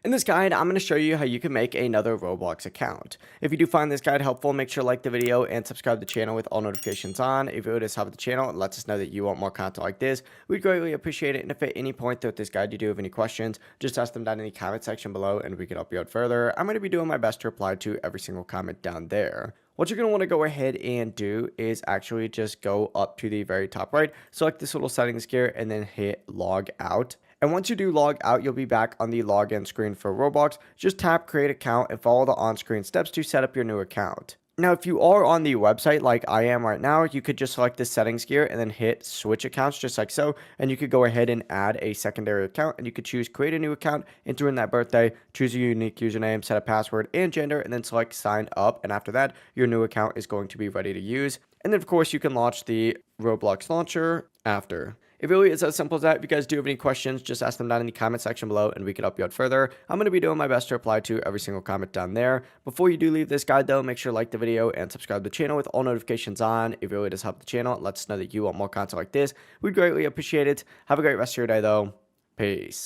In this guide, I'm going to show you how you can make another Roblox account. If you do find this guide helpful, make sure to like the video and subscribe to the channel with all notifications on. If you would just help the channel, it lets us know that you want more content like this. We'd greatly appreciate it. And if at any point throughout this guide you do have any questions, just ask them down in the comment section below and we can help you out further. I'm going to be doing my best to reply to every single comment down there. What you're going to want to go ahead and do is actually just go up to the very top right, select this little settings gear, and then hit log out. And once you do log out, you'll be back on the login screen for Roblox. Just tap create account and follow the on-screen steps to set up your new account. Now, if you are on the website like I am right now, you could just select the settings gear and then hit switch accounts just like so. And you could go ahead and add a secondary account and you could choose create a new account, enter in that birthday, choose a unique username, set a password and gender, and then select sign up. And after that, your new account is going to be ready to use. And then of course you can launch the Roblox launcher after. It really is as simple as that. If you guys do have any questions, just ask them down in the comment section below and we can help you out further. I'm going to be doing my best to reply to every single comment down there. Before you do leave this guide though, make sure to like the video and subscribe to the channel with all notifications on. It really does help the channel. It lets us know that you want more content like this. We'd greatly appreciate it. Have a great rest of your day though. Peace.